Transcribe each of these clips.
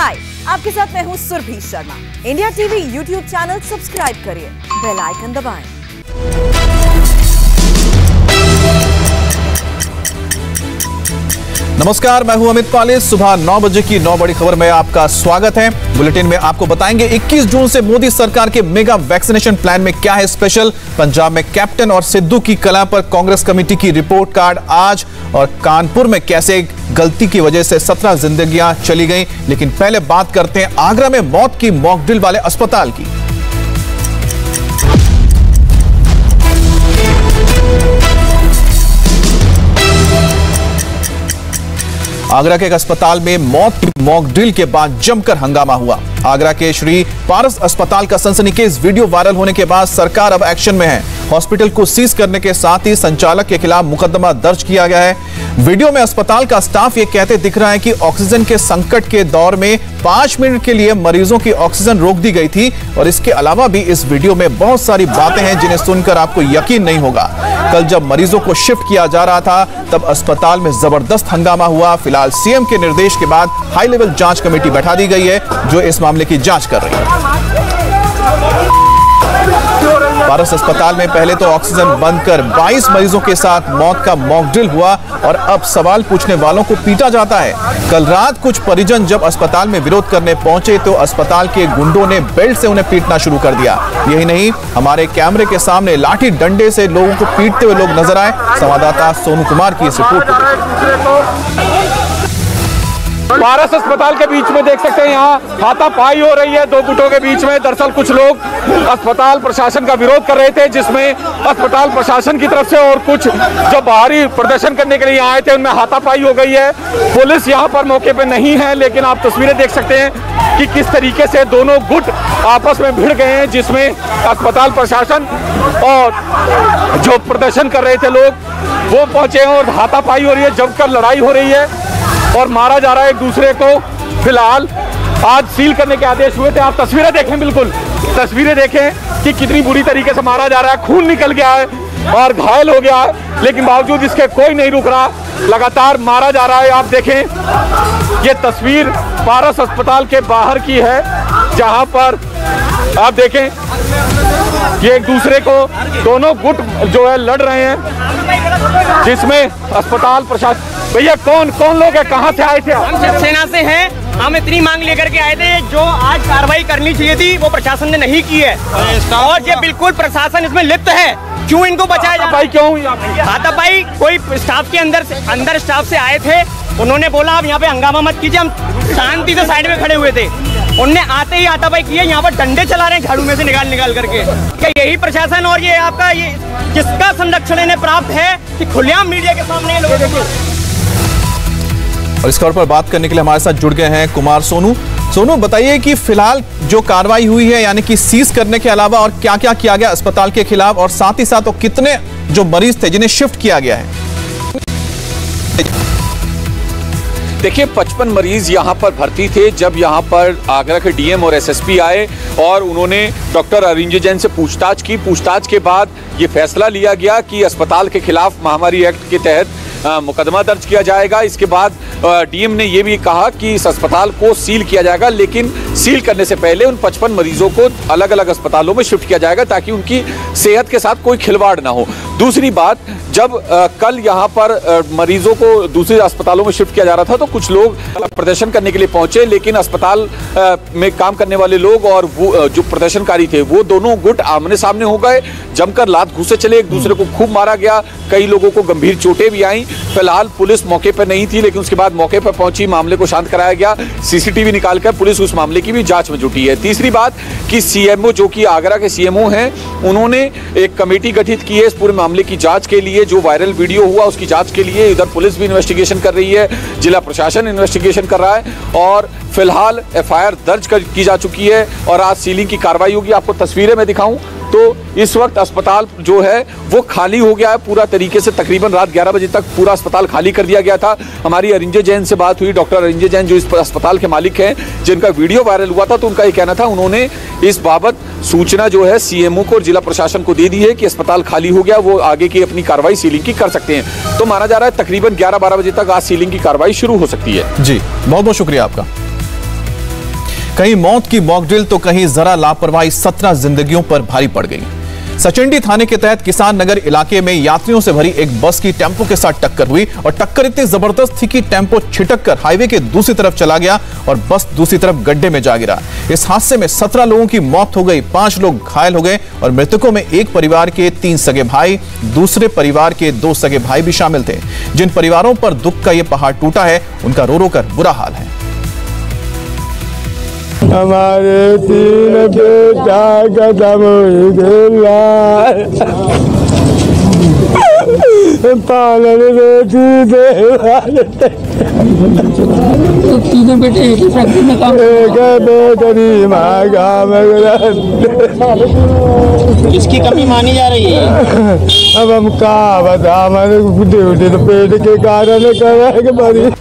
हाय, आपके साथ मैं हूं Surabhi Sharma. India TV YouTube channel subscribe करिए, बेल आइकन दबाएं। नमस्कार, मैं हूं अमित पाले। सुबह 9 बजे की 9 बड़ी खबर में आपका स्वागत है। बुलेटिन में आपको बताएंगे 21 जून से मोदी सरकार के मेगा वैक्सीनेशन प्लान में क्या है स्पेशल। पंजाब में कैप्टन और सिद्धू की कला पर कांग्रेस कमेटी की रिपोर्ट कार्ड आज, और कानपुर में कैसे गलती की वजह से 17 जिंदगियां चली गईं। लेकिन पहले बात करते हैं आगरा में मौत की मॉकड्रिल वाले अस्पताल की। आगरा के एक अस्पताल में मौत की मॉकड्रिल के बाद जमकर हंगामा हुआ। आगरा के श्री पारस अस्पताल का सनसनीखेज वीडियो वायरल होने के बाद सरकार अब एक्शन में है। हॉस्पिटल को सीज करने के साथ ही संचालक के खिलाफ मुकदमा दर्ज किया गया है। वीडियो में अस्पताल का स्टाफ ये कहते दिख रहा है कि ऑक्सीजन के संकट के दौर में 5 मिनट के लिए मरीजों की ऑक्सीजन रोक दी गई थी। और इसके अलावा भी इस वीडियो में बहुत सारी बातें हैं जिन्हें सुनकर आपको यकीन नहीं होगा। कल जब मरीजों को शिफ्ट किया जा रहा था तब अस्पताल में जबरदस्त हंगामा हुआ। फिलहाल सीएम के निर्देश के बाद हाई लेवल जांच कमेटी बैठा दी गई है जो इस मामले की जांच कर रही है। पारस अस्पताल में पहले तो ऑक्सीजन बंद कर 22 मरीजों के साथ मौत का मॉकड्रिल हुआ और अब सवाल पूछने वालों को पीटा जाता है। कल रात कुछ परिजन जब अस्पताल में विरोध करने पहुंचे तो अस्पताल के गुंडों ने बेल्ट से उन्हें पीटना शुरू कर दिया। यही नहीं, हमारे कैमरे के सामने लाठी डंडे से लोगों को पीटते हुए लोग नजर आए। संवाददाता सोनू कुमार की इस रिपोर्ट। पारस अस्पताल के बीच में देख सकते हैं यहाँ हाथापाई हो रही है दो गुटों के बीच में। दरअसल कुछ लोग अस्पताल प्रशासन का विरोध कर रहे थे जिसमें अस्पताल प्रशासन की तरफ से और कुछ जो बाहरी प्रदर्शन करने के लिए आए थे उनमें हाथापाई हो गई है। पुलिस यहाँ पर मौके पे नहीं है, लेकिन आप तस्वीरें देख सकते हैं कि किस तरीके से दोनों गुट आपस में भिड़ गए हैं, जिसमें अस्पताल प्रशासन और जो प्रदर्शन कर रहे थे लोग वो पहुंचे हैं और हाथापाई हो रही है, जमकर लड़ाई हो रही है और मारा जा रहा है एक दूसरे को। फिलहाल आज सील करने के आदेश हुए थे। आप तस्वीरें देखें, बिल्कुल तस्वीरें देखें कि कितनी बुरी तरीके से मारा जा रहा है। खून निकल गया है और घायल हो गया है, लेकिन बावजूद इसके कोई नहीं रुक रहा, लगातार मारा जा रहा है। आप देखें, ये तस्वीर पारस अस्पताल के बाहर की है जहां पर आप देखें ये एक दूसरे को दोनों गुट जो है लड़ रहे हैं, जिसमें अस्पताल प्रशासन। भैया कौन कौन लोग हैं, कहाँ से आए थे? हम शिवसेना से हैं। हम इतनी मांग लेकर के आए थे, जो आज कार्रवाई करनी चाहिए थी वो प्रशासन ने नहीं की है और ये बिल्कुल प्रशासन इसमें लिप्त है। क्यों इनको बचाया जा रहा है? क्यों हाथापाई? कोई स्टाफ के अंदर स्टाफ से आए थे, उन्होंने बोला आप यहाँ पे हंगामा मत कीजिए। हम शांति से साइड में खड़े हुए थे, उनने आते ही हाथापाई किए। यहाँ पर डंडे चला रहे हैं झाड़ू में से निकाल करके। क्या यही प्रशासन और ये आपका ये किसका संरक्षण इन्हें प्राप्त है कि खुलेआम मीडिया के सामने लोगों को? और इस खबर पर बात करने के लिए हमारे साथ जुड़ गए हैं कुमार सोनू। सोनू, बताइए कि फिलहाल जो कार्रवाई हुई है यानी कि सीज करने के अलावा और क्या क्या किया गया अस्पताल के खिलाफ, और साथ ही साथ तो कितने जो मरीज थे जिन्हें शिफ्ट किया गया है? देखिए 55 मरीज यहाँ पर भर्ती थे जब यहाँ पर आगरा के डीएम और एसएसपी आए और उन्होंने डॉक्टर अरिंजय जैन से पूछताछ की। पूछताछ के बाद ये फैसला लिया गया कि अस्पताल के खिलाफ महामारी एक्ट के तहत मुकदमा दर्ज किया जाएगा। इसके बाद डीएम ने यह भी कहा कि इस अस्पताल को सील किया जाएगा, लेकिन सील करने से पहले उन 55 मरीजों को अलग अलग अस्पतालों में शिफ्ट किया जाएगा ताकि उनकी सेहत के साथ कोई खिलवाड़ ना हो। दूसरी बात, जब कल यहाँ पर मरीजों को दूसरे अस्पतालों में शिफ्ट किया जा रहा था तो कुछ लोग प्रदर्शन करने के लिए पहुंचे, लेकिन अस्पताल में काम करने वाले लोग और वो जो प्रदर्शनकारी थे वो दोनों गुट आमने सामने हो गए, जमकर लात घूसे चले, एक दूसरे को खूब मारा गया, कई लोगों को गंभीर चोटें भी आई। फिलहाल पुलिस मौके पर नहीं थी, लेकिन उसके बाद मौके पर पहुंची, मामले को शांत कराया गया। सीसीटीवी निकालकर पुलिस उस मामले की भी जांच में जुटी है। तीसरी बात कि सीएमओ जो कि आगरा के सीएमओ हैं, उन्होंने एक कमेटी गठित की है इस पूरे मामले की जांच के लिए। जो वायरल वीडियो हुआ उसकी जांच के लिए इधर पुलिस भी इन्वेस्टिगेशन कर रही है, जिला प्रशासन इन्वेस्टिगेशन कर रहा है और फिलहाल एफआईआर दर्ज की जा चुकी है और आज सीलिंग की कार्रवाई होगी। आपको तस्वीरें मैं दिखाऊं तो इस वक्त अस्पताल जो है वो खाली हो गया है पूरा तरीके से। तकरीबन रात 11 बजे तक पूरा अस्पताल खाली कर दिया गया था। हमारी अरिंजय जैन से बात हुई, डॉक्टर अरिंजय जैन जो इस अस्पताल के मालिक हैं, जिनका वीडियो वायरल हुआ था, तो उनका ये कहना था उन्होंने इस बाबत सूचना जो है सीएमओ को और जिला प्रशासन को दे दी है कि अस्पताल खाली हो गया, वो आगे की अपनी कार्रवाई सीलिंग की कर सकते हैं। तो माना जा रहा है तकरीबन 11-12 बजे तक आज सीलिंग की कार्रवाई शुरू हो सकती है। जी, बहुत बहुत शुक्रिया आपका। कहीं मौत की मॉकड्रिल तो कहीं जरा लापरवाही 17 जिंदगियों पर भारी पड़ गई। सचिंडी थाने के तहत किसान नगर इलाके में यात्रियों से भरी एक बस की टेंपो के साथ टक्कर हुई और टक्कर इतनी जबरदस्त थी कि टेंपो छिटक कर हाईवे के दूसरी तरफ चला गया और बस दूसरी तरफ गड्ढे में जा गिरा। इस हादसे में 17 लोगों की मौत हो गई, 5 लोग घायल हो गए और मृतकों में एक परिवार के 3 सगे भाई, दूसरे परिवार के 2 सगे भाई भी शामिल थे। जिन परिवारों पर दुख का यह पहाड़ टूटा है, उनका रो रो कर बुरा हाल है। हमारे 3 बेटा कदम पालन रोटी दे तीनों बेटे एक ही फैक्ट्री में काम इसकी कमी मानी जा रही है। अब हम का बता, ड्यूटी तो पेट के कारण कर बड़ी।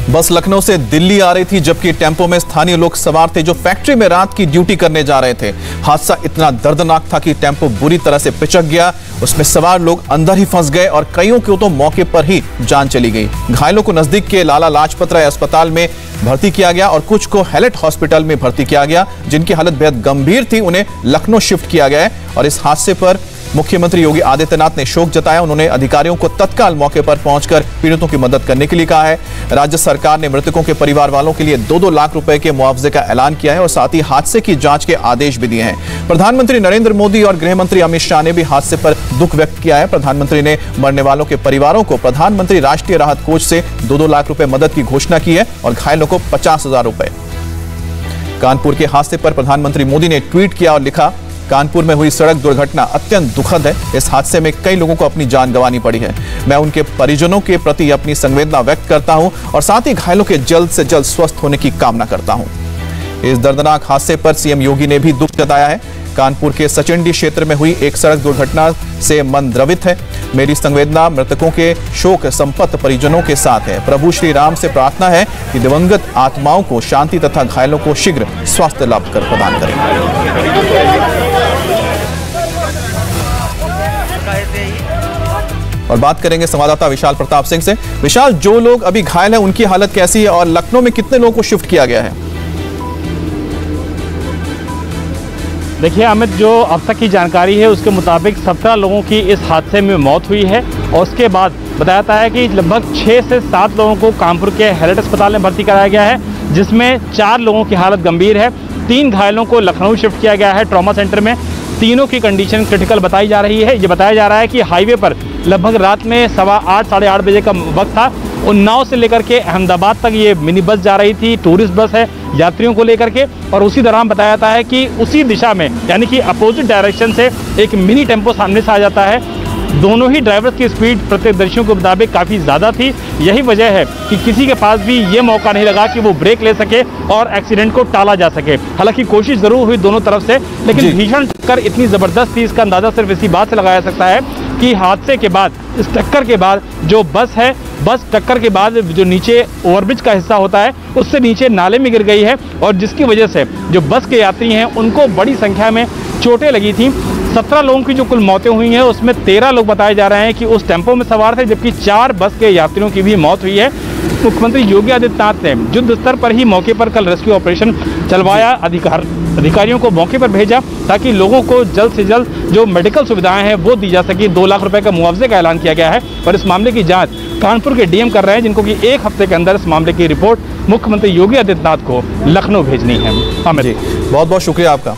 बस लखनऊ से दिल्ली आ रही थी, जबकि टेंपो में स्थानीय लोग सवार थे जो फैक्ट्री में रात की ड्यूटी करने जा रहे थे। हादसा इतना दर्दनाक था कि टेंपो बुरी तरह से पिचक गया, उसमें सवार लोग अंदर ही फंस गए और कईयों को तो मौके पर ही जान चली गई। घायलों को नजदीक के लाला लाजपत राय अस्पताल में भर्ती किया गया और कुछ को हैलेट हॉस्पिटल में भर्ती किया गया। जिनकी हालत बेहद गंभीर थी, उन्हें लखनऊ शिफ्ट किया गया है और इस हादसे पर मुख्यमंत्री योगी आदित्यनाथ ने शोक जताया। उन्होंने अधिकारियों को तत्काल मौके पर पहुंचकर पीड़ितों की मदद करने के लिए कहा है। राज्य सरकार ने मृतकों के परिवार वालों के लिए 2-2 लाख रुपए के मुआवजे का ऐलान किया है और साथ ही हादसे की जांच के आदेश भी दिए हैं। प्रधानमंत्री नरेंद्र मोदी और गृह मंत्री अमित शाह ने भी हादसे पर दुख व्यक्त किया है। प्रधानमंत्री ने मरने वालों के परिवारों को प्रधानमंत्री राष्ट्रीय राहत कोष से 2-2 लाख रुपए मदद की घोषणा की है और घायलों को 50,000 रुपए। कानपुर के हादसे पर प्रधानमंत्री मोदी ने ट्वीट किया और लिखा, कानपुर में हुई सड़क दुर्घटना अत्यंत दुखद है। इस हादसे में कई लोगों को अपनी जान गंवानी पड़ी है। मैं उनके परिजनों के प्रति अपनी संवेदना व्यक्त करता हूं और साथ ही घायलों के जल्द से जल्द स्वस्थ होने की कामना करता हूं। इस दर्दनाक हादसे पर सीएम योगी ने भी दुख जताया है। कानपुर के सचिंडी क्षेत्र में हुई एक सड़क दुर्घटना से मन द्रवित है। मेरी संवेदना मृतकों के शोक संपन्न परिजनों के साथ है। प्रभु श्री राम से प्रार्थना है कि दिवंगत आत्माओं को शांति तथा घायलों को शीघ्र स्वास्थ्य लाभ कर प्रदान करें। और बात करेंगे संवाददाता विशाल प्रताप सिंह से। विशाल, जो लोग अभी घायल हैं उनकी हालत कैसी है और लखनऊ में कितने लोगों को शिफ्ट किया गया है? देखिए अमित, जो अब तक की जानकारी है उसके मुताबिक 17 लोगों की इस हादसे में मौत हुई है और उसके बाद बताया जाता है कि लगभग 6 से 7 लोगों को कानपुर के हैलेट अस्पताल में भर्ती कराया गया है, जिसमें 4 लोगों की हालत गंभीर है। 3 घायलों को लखनऊ शिफ्ट किया गया है ट्रॉमा सेंटर में। तीनों की कंडीशन क्रिटिकल बताई जा रही है। ये बताया जा रहा है कि हाईवे पर लगभग रात में 8:15 साढ़े 8 बजे का वक्त था। उन्नाव से लेकर के अहमदाबाद तक ये मिनी बस जा रही थी, टूरिस्ट बस है, यात्रियों को लेकर के। और उसी दौरान बताया जाता है कि उसी दिशा में यानी कि अपोजिट डायरेक्शन से एक मिनी टेम्पो सामने से आ जाता है। दोनों ही ड्राइवर्स की स्पीड प्रत्यक्षदर्शियों के मुताबिक काफ़ी ज़्यादा थी। यही वजह है कि किसी के पास भी ये मौका नहीं लगा कि वो ब्रेक ले सके और एक्सीडेंट को टाला जा सके। हालांकि कोशिश ज़रूर हुई दोनों तरफ से, लेकिन भीषण टक्कर इतनी ज़बरदस्त थी, इसका अंदाज़ा सिर्फ इसी बात से लगाया जा सकता है कि हादसे के बाद, इस टक्कर के बाद जो बस है, बस टक्कर के बाद जो नीचे ओवरब्रिज का हिस्सा होता है उससे नीचे नाले में गिर गई है और जिसकी वजह से जो बस के यात्री हैं उनको बड़ी संख्या में चोटें लगी थी। 17 लोगों की जो कुल मौतें हुई हैं उसमें 13 लोग बताए जा रहे हैं कि उस टेम्पो में सवार थे, जबकि 4 बस के यात्रियों की भी मौत हुई है। मुख्यमंत्री योगी आदित्यनाथ ने युद्ध स्तर पर ही मौके पर कल रेस्क्यू ऑपरेशन चलवाया, अधिकारियों को मौके पर भेजा ताकि लोगों को जल्द से जल्द जो मेडिकल सुविधाएं हैं वो दी जा सके। 2 लाख रुपए का मुआवजे का ऐलान किया गया है और इस मामले की जांच कानपुर के डीएम कर रहे हैं, जिनको कि 1 हफ्ते के अंदर इस मामले की रिपोर्ट मुख्यमंत्री योगी आदित्यनाथ को लखनऊ भेजनी है। जी, बहुत बहुत शुक्रिया आपका।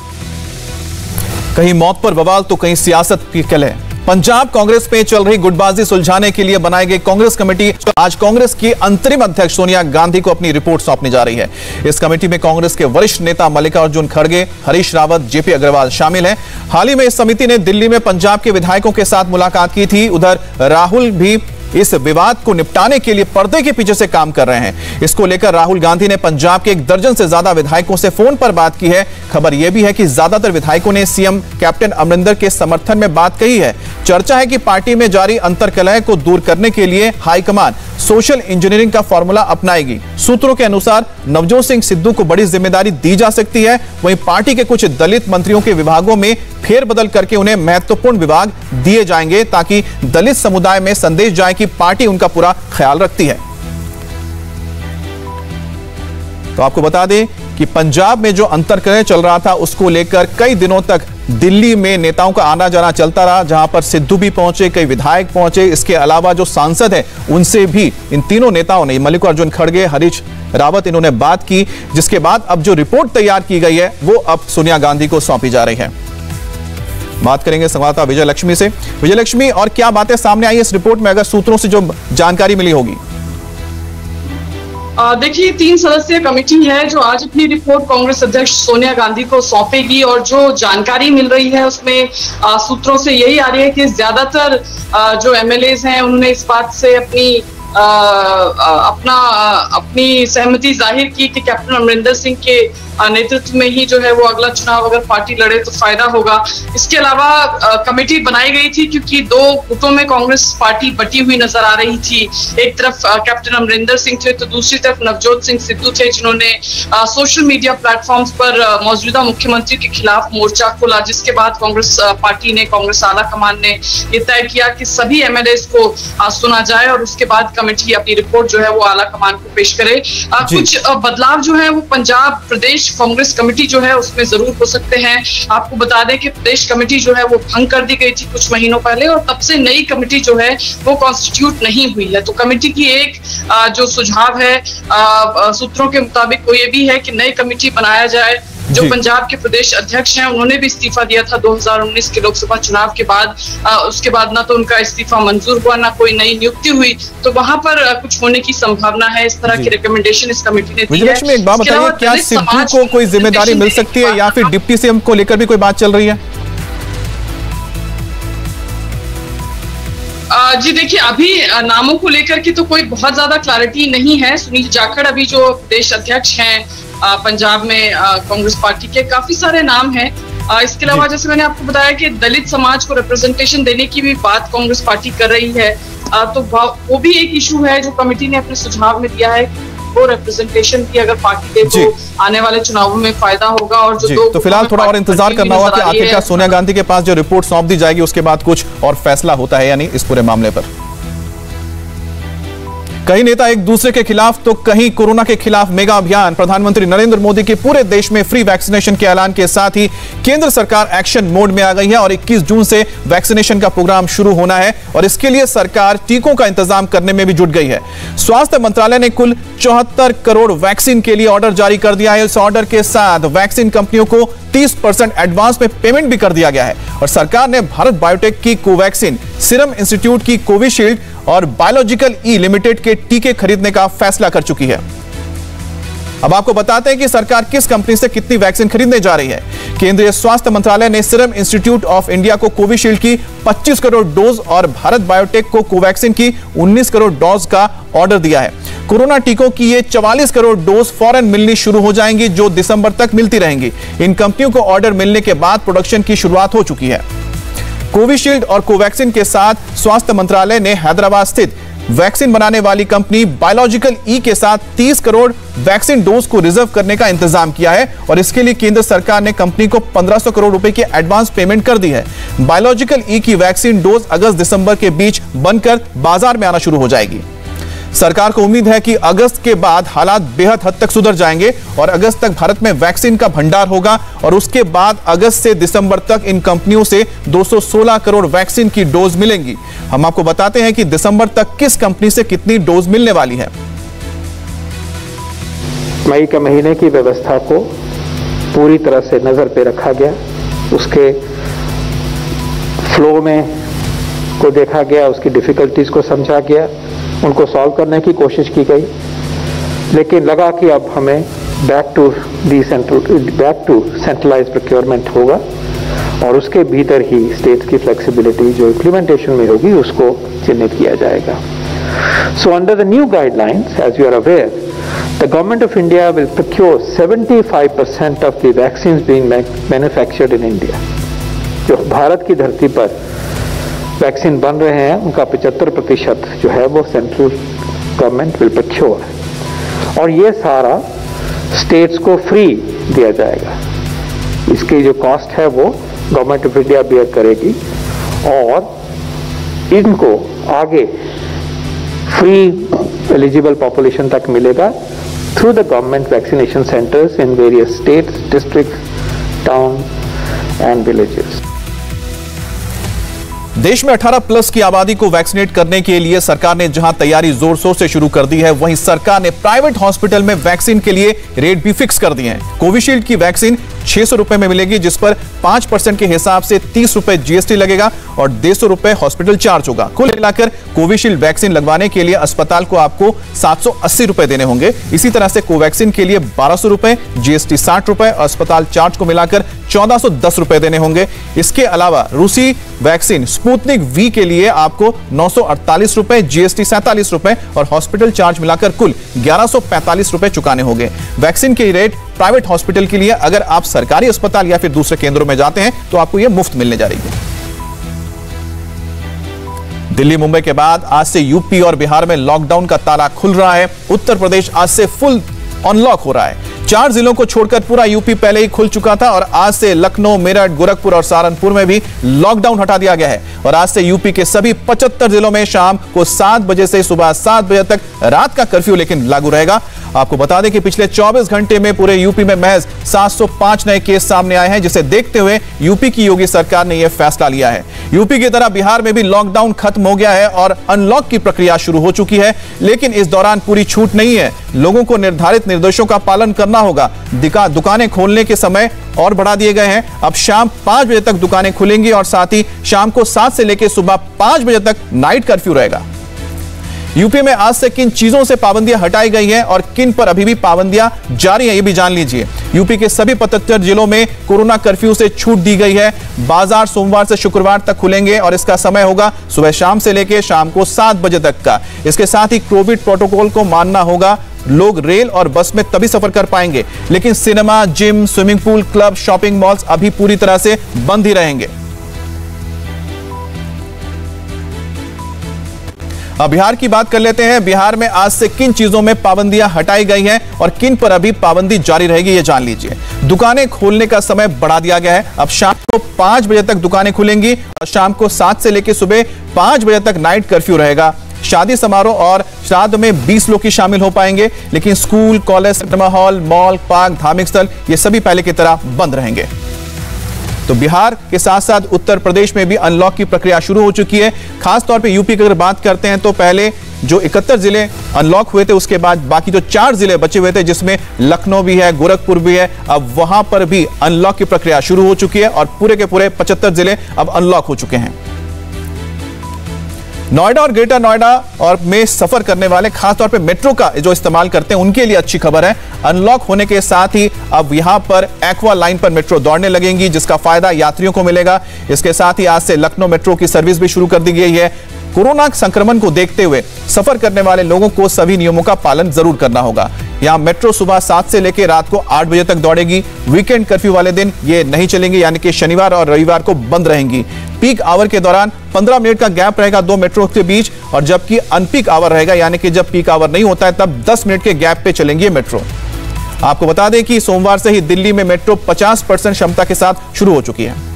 कहीं मौत पर बवाल तो कहीं सियासत की कलह। पंजाब कांग्रेस में चल रही गुटबाजी सुलझाने के लिए बनाई गई कांग्रेस कमेटी आज कांग्रेस की अंतरिम अध्यक्ष सोनिया गांधी को अपनी रिपोर्ट सौंपने जा रही है। इस कमेटी में कांग्रेस के वरिष्ठ नेता मल्लिकार्जुन खड़गे, हरीश रावत, जेपी अग्रवाल शामिल हैं। हाल ही में इस समिति ने दिल्ली में पंजाब के विधायकों के साथ मुलाकात की थी। उधर राहुल भी इस विवाद को निपटाने के लिए पर्दे के पीछे से काम कर रहे हैं। इसको लेकर राहुल गांधी ने पंजाब के 1 दर्जन से ज्यादा विधायकों से फोन पर बात की है। खबर यह भी है कि ज्यादातर विधायकों ने सीएम कैप्टन अमरिंदर के समर्थन में बात कही है। चर्चा है कि पार्टी में जारी अंतर्कलह को दूर करने के लिए हाईकमान सोशल इंजीनियरिंग का फॉर्मूला अपनाएगी। सूत्रों के अनुसार नवजोत सिंह सिद्धू को बड़ी जिम्मेदारी दी जा सकती है। वहीं पार्टी के कुछ दलित मंत्रियों के विभागों में फेरबदल करके उन्हें महत्वपूर्ण विभाग दिए जाएंगे ताकि दलित समुदाय में संदेश जाए कि पार्टी उनका पूरा ख्याल रखती है। तो आपको बता दें कि पंजाब में जो अंतर्कलह चल रहा था उसको लेकर कई दिनों तक दिल्ली में नेताओं का आना जाना चलता रहा, जहां पर सिद्धू भी पहुंचे, कई विधायक पहुंचे। इसके अलावा जो सांसद हैं उनसे भी इन तीनों नेताओं ने, मल्लिकार्जुन खड़गे, हरीश रावत, इन्होंने बात की, जिसके बाद अब जो रिपोर्ट तैयार की गई है वो अब सोनिया गांधी को सौंपी जा रही है। बात करेंगे संवाददाता विजय लक्ष्मी से। विजय लक्ष्मी, और क्या बातें सामने आई इस रिपोर्ट में, अगर सूत्रों से जो जानकारी मिली होगी? देखिए, 3 सदस्यीय कमेटी है जो आज अपनी रिपोर्ट कांग्रेस अध्यक्ष सोनिया गांधी को सौंपेगी, और जो जानकारी मिल रही है उसमें सूत्रों से यही आ रही है कि ज्यादातर जो एमएलएज हैं उन्होंने इस बात से अपनी सहमति जाहिर की कि कैप्टन अमरिंदर सिंह के नेतृत्व में ही जो है वो अगला चुनाव अगर पार्टी लड़े तो फायदा होगा। इसके अलावा कमेटी बनाई गई थी क्योंकि 2 गुटों में कांग्रेस पार्टी बटी हुई नजर आ रही थी। एक तरफ कैप्टन अमरिंदर सिंह थे तो दूसरी तरफ नवजोत सिंह सिद्धू थे, जिन्होंने सोशल मीडिया प्लेटफॉर्म्स पर मौजूदा मुख्यमंत्री के खिलाफ मोर्चा खोला, जिसके बाद कांग्रेस पार्टी ने, कांग्रेस आला कमान ने ये तय किया कि सभी एमएलएज को सुना जाए और उसके बाद कमेटी अपनी रिपोर्ट जो है वो आला कमान को पेश करे। कुछ बदलाव जो है वो पंजाब प्रदेश कांग्रेस कमेटी जो है उसमें जरूर हो सकते हैं। आपको बता दें कि प्रदेश कमेटी जो है वो भंग कर दी गई थी कुछ महीनों पहले, और तब से नई कमेटी जो है वो कॉन्स्टिट्यूट नहीं हुई है। तो कमेटी की एक जो सुझाव है सूत्रों के मुताबिक वो ये भी है कि नई कमेटी बनाया जाए। जो पंजाब के प्रदेश अध्यक्ष हैं उन्होंने भी इस्तीफा दिया था 2019 के लोकसभा चुनाव के बाद। उसके बाद ना तो उनका इस्तीफा मंजूर हुआ, ना कोई नई नियुक्ति हुई, तो वहां पर कुछ होने की संभावना है। इस तरह की रिकमेंडेशन इस कमेटी ने दी है। एक बात बताइए, क्या सिद्धू को कोई जिम्मेदारी मिल सकती है या फिर डिप्टी सीएम को लेकर भी कोई बात चल रही है? जी देखिए, अभी नामों को लेकर के तो कोई बहुत ज्यादा क्लैरिटी नहीं है। सुनील जाखड़ अभी जो प्रदेश अध्यक्ष हैं पंजाब में कांग्रेस पार्टी के, काफी सारे नाम हैं। इसके अलावा जैसे मैंने आपको बताया कि दलित समाज को रिप्रेजेंटेशन देने की भी बात कांग्रेस पार्टी कर रही है, तो वो भी एक इशू है जो कमेटी ने अपने सुझाव में दिया है। वो रिप्रेजेंटेशन की अगर पार्टी दे तो आने वाले चुनावों में फायदा होगा। और जो तो फिलहाल थोड़ा और इंतजार करना होगा कि आखिरकार सोनिया गांधी के पास जो रिपोर्ट सौंप दी जाएगी उसके बाद कुछ और फैसला होता है या नहीं इस पूरे मामले पर। कई नेता एक दूसरे के खिलाफ तो कहीं कोरोना के खिलाफ मेगा अभियान। प्रधानमंत्री नरेंद्र मोदी के पूरे देश में फ्री वैक्सीनेशन के ऐलान के साथ ही केंद्र सरकार एक्शन मोड में आ गई है और 21 जून से वैक्सीनेशन का प्रोग्राम शुरू होना है और इसके लिए सरकार टीकों का इंतजाम करने में भी जुट गई है। स्वास्थ्य मंत्रालय ने कुल 74 करोड़ वैक्सीन के लिए ऑर्डर जारी कर दिया है। इस ऑर्डर के साथ वैक्सीन कंपनियों को 30% एडवांस में पेमेंट भी कर दिया गया है और सरकार ने भारत बायोटेक की कोवैक्सीन, सीरम इंस्टीट्यूट की कोविशील्ड और बायोलॉजिकल ई लिमिटेड के टीके खरीदने का फैसला कर चुकी है। अब आपको बताते हैं कि सरकार किस कंपनी से कितनी वैक्सीन खरीदने जा रही है। केंद्रीय स्वास्थ्य मंत्रालय ने सीरम इंस्टीट्यूट ऑफ इंडिया को कोविशील्ड की 25 करोड़ डोज और भारत बायोटेक को कोवैक्सीन की 19 करोड़ डोज का ऑर्डर दिया है। कोरोना टीकों की ये 44 करोड़ डोज फौरन मिलनी शुरू हो जाएंगी जो दिसंबर तक मिलती रहेंगी। इन कंपनियों को ऑर्डर मिलने के बाद प्रोडक्शन की शुरुआत हो चुकी है। कोविशील्ड और कोवैक्सीन के साथ स्वास्थ्य मंत्रालय ने हैदराबाद स्थित वैक्सीन बनाने वाली कंपनी बायोलॉजिकल ई के साथ 30 करोड़ वैक्सीन डोज को रिजर्व करने का इंतजाम किया है और इसके लिए केंद्र सरकार ने कंपनी को 1500 करोड़ रुपए की एडवांस पेमेंट कर दी है। बायोलॉजिकल ई की वैक्सीन डोज अगस्त-दिसंबर के बीच बनकर बाजार में आना शुरू हो जाएगी। सरकार को उम्मीद है कि अगस्त के बाद हालात बेहद हद तक सुधर जाएंगे और अगस्त तक भारत में वैक्सीन का भंडार होगा और उसके बाद अगस्त से दिसंबर तक इन कंपनियों से 216 करोड़ वैक्सीन की डोज मिलेंगी। हम आपको बताते हैं कि दिसंबर तक किस कंपनी से कितनी डोज मिलने वाली है। मई के महीने की व्यवस्था को पूरी तरह से नजर पे रखा गया, उसके फ्लो में को देखा गया, उसकी डिफिकल्टीज को समझा गया, उनको सॉल्व करने की कोशिश की गई, लेकिन लगा कि अब हमें बैक टू सेंट्रलाइज प्रोक्योरमेंट होगा और उसके भीतर ही स्टेट्स की फ्लेक्सिबिलिटी जो इम्प्लीमेंटेशन में होगी उसको चिन्हित किया जाएगा। So under the new guidelines, as you are aware, the government of India will procure 75% of the vaccines being manufactured in India. जो भारत की धरती पर वैक्सीन बन रहे हैं उनका 75% जो है वो सेंट्रल गवर्नमेंट विल प्रोक्योर और ये सारा स्टेट्स को फ्री दिया जाएगा। इसकी जो कॉस्ट है वो गवर्नमेंट ऑफ इंडिया बेयर करेगी और इनको आगे फ्री एलिजिबल पॉपुलेशन तक मिलेगा through the government vaccination centers in various states, districts, towns and villages. देश में 18 प्लस की आबादी को वैक्सीनेट करने के लिए सरकार ने जहां तैयारी जोर शोर से शुरू कर दी है, वहीं सरकार ने प्राइवेट हॉस्पिटल में वैक्सीन के लिए रेट भी फिक्स कर दिए हैं। कोविशील्ड की वैक्सीन 600 रुपए में मिलेगी, जिस पर 5% के हिसाब से 30 रुपए जीएसटी लगेगा और 150 रुपए हॉस्पिटल चार्ज होगा। कुल मिलाकर कोविशील्ड वैक्सीन लगवाने के लिए अस्पताल को आपको 780 रुपए देने होंगे। इसी तरह से कोवैक्सीन के लिए 1200 रुपए, जीएसटी 60 रुपए और अस्पताल चार्ज को मिलाकर 1410 रुपए देने होंगे। इसके अलावा रूसी वैक्सीन स्पुतनिक वी के लिए आपको 948 रुपए, जीएसटी 47 रुपए और हॉस्पिटल चार्ज मिलाकर कुल 1145 रुपए चुकाने होंगे। वैक्सीन के रेट प्राइवेट हॉस्पिटल के लिए अगर आप सरकारी अस्पताल या फिर दूसरे केंद्रों में जाते हैं तो आपको यह मुफ्त मिलने जा रही है। दिल्ली मुंबई के बाद आज से यूपी और बिहार में लॉकडाउन का ताला खुल रहा है। उत्तर प्रदेश आज से फुल अनलॉक हो रहा है। 4 जिलों को छोड़कर पूरा यूपी पहले ही खुल चुका था और आज से लखनऊ, मेरठ, गोरखपुर और सहारनपुर में भी लॉकडाउन हटा दिया गया है। और आज से यूपी के सभी 75 जिलों में शाम को 7 बजे से सुबह 7 बजे तक रात का कर्फ्यू लेकिन लागू रहेगा। आपको बता दें कि पिछले 24 घंटे में पूरे यूपी में महज 705 नए केस सामने आए हैं, जिसे देखते हुए यूपी की योगी सरकार ने यह फैसला लिया है। यूपी की तरह बिहार में भी लॉकडाउन खत्म हो गया है और अनलॉक की प्रक्रिया शुरू हो चुकी है, लेकिन इस दौरान पूरी छूट नहीं है। लोगों को निर्धारित निर्देशों का पालन करना होगा। दुकानें खोलने के समय और बढ़ा दिए गए हैं। अब शाम 5 बजे तक दुकानें खुलेंगी और साथ ही शाम को 7 से लेकर सुबह 5 बजे तक नाइट कर्फ्यू रहेगा। यूपी में आज से किन चीजों से पाबंदियां हटाई गई हैं और किन पर अभी भी पाबंदियां जारी हैं, ये भी जान लीजिए। यूपी के सभी 75 जिलों में कोरोना कर्फ्यू से छूट दी गई है। बाजार सोमवार से शुक्रवार तक खुलेंगे और इसका समय होगा सुबह शाम से लेकर शाम को 7 बजे तक का। इसके साथ ही कोविड प्रोटोकॉल को मानना होगा। लोग रेल और बस में तभी सफर कर पाएंगे, लेकिन cinema, gym, swimming pool, club, shopping malls अभी पूरी तरह से बंद ही रहेंगे। अब बिहार की बात कर लेते हैं। बिहार में आज से किन चीजों में पाबंदियां हटाई गई हैं और किन पर अभी पाबंदी जारी रहेगी, ये जान लीजिए। दुकानें खोलने का समय बढ़ा दिया गया है। अब शाम को 5 बजे तक दुकानें खुलेंगी और शाम को 7 से लेकर सुबह 5 बजे तक नाइट कर्फ्यू रहेगा। शादी समारोह और श्राद्ध में 20 लोग ही शामिल हो पाएंगे, लेकिन school, college, cinema hall, mall, park, धार्मिक स्थल ये सभी पहले की तरह बंद रहेंगे। तो बिहार के साथ साथ उत्तर प्रदेश में भी अनलॉक की प्रक्रिया शुरू हो चुकी है। खासतौर पे यूपी की अगर बात करते हैं तो पहले जो 71 जिले अनलॉक हुए थे, उसके बाद बाकी जो 4 जिले बचे हुए थे, जिसमें लखनऊ भी है, गोरखपुर भी है, अब वहां पर भी अनलॉक की प्रक्रिया शुरू हो चुकी है और पूरे के पूरे 75 जिले अब अनलॉक हो चुके हैं। नोएडा और ग्रेटर नोएडा और में सफर करने वाले, खासतौर पे मेट्रो का जो इस्तेमाल करते हैं, उनके लिए अच्छी खबर है। अनलॉक होने के साथ ही अब यहां पर एक्वा लाइन पर मेट्रो दौड़ने लगेंगी, जिसका फायदा यात्रियों को मिलेगा। इसके साथ ही आज से लखनऊ मेट्रो की सर्विस भी शुरू कर दी गई है। कोरोना संक्रमण को देखते हुए सफर करने वाले लोगों को सभी नियमों का पालन जरूर करना होगा। यहां मेट्रो सुबह 7 से लेकर रात को 8 बजे तक दौड़ेगी। वीकेंड कर्फ्यू वाले दिन ये नहीं चलेंगी, यानी कि शनिवार और रविवार को बंद रहेंगी। पीक आवर के दौरान 15 मिनट का गैप रहेगा 2 मेट्रो के बीच, और जबकि अनपीक आवर रहेगा, यानी कि जब पीक आवर नहीं होता है तब 10 मिनट के गैप पे चलेंगी मेट्रो। आपको बता दें कि सोमवार से ही दिल्ली में मेट्रो 50% क्षमता के साथ शुरू हो चुकी है।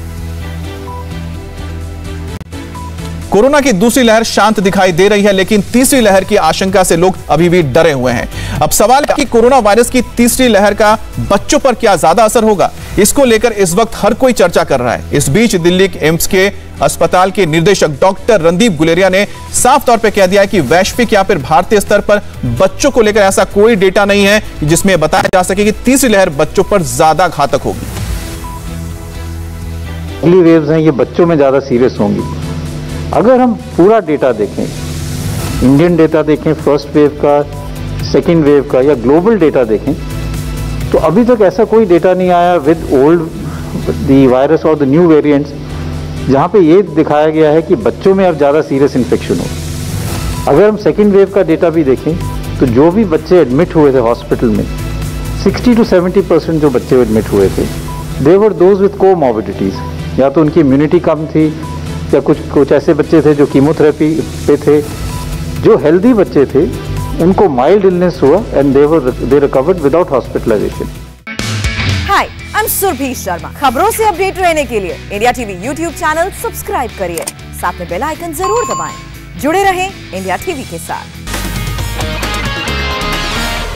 कोरोना की दूसरी लहर शांत दिखाई दे रही है, लेकिन तीसरी लहर की आशंका से लोग अभी भी डरे हुए हैं। अब सवाल है कि कोरोना वायरस की तीसरी लहर का बच्चों पर क्या ज्यादा असर होगा, इसको लेकर इस वक्त हर कोई चर्चा कर रहा है। इस बीच दिल्ली के एम्स के अस्पताल के निदेशक डॉक्टर रणदीप गुलेरिया ने साफ तौर पर कह दिया है कि वैश्विक या फिर भारतीय स्तर पर बच्चों को लेकर ऐसा कोई डेटा नहीं है जिसमें बताया जा सके कि तीसरी लहर बच्चों पर ज्यादा घातक होगी। अगली वेव्स हैं, ये बच्चों में ज्यादा सीरियस होंगी। अगर हम पूरा डेटा देखें, इंडियन डेटा देखें फर्स्ट वेव का, सेकेंड वेव का, या ग्लोबल डेटा देखें, तो अभी तक ऐसा कोई डेटा नहीं आया विद ओल्ड द वायरस और द न्यू वेरिएंट्स जहाँ पे ये दिखाया गया है कि बच्चों में अब ज़्यादा सीरियस इन्फेक्शन हो। अगर हम सेकेंड वेव का डेटा भी देखें तो जो भी बच्चे एडमिट हुए थे हॉस्पिटल में, 60 to 70% जो बच्चे एडमिट हुए थे, दे वर दोज विद कोमॉर्बिडिटीज़। या तो उनकी इम्यूनिटी कम थी, या कुछ ऐसे बच्चे थे जो कीमोथेरेपी पे थे। जो हेल्दी बच्चे थे उनको माइल्ड इलनेस हुआ and they recovered without hospitalization. Hi, I am Surabhi Sharma. खबरों से अपडेट रहने के लिए India TV YouTube channel subscribe करिए, साथ में बेल आइकन जरूर दबाएं। जुड़े रहें इंडिया टीवी के साथ।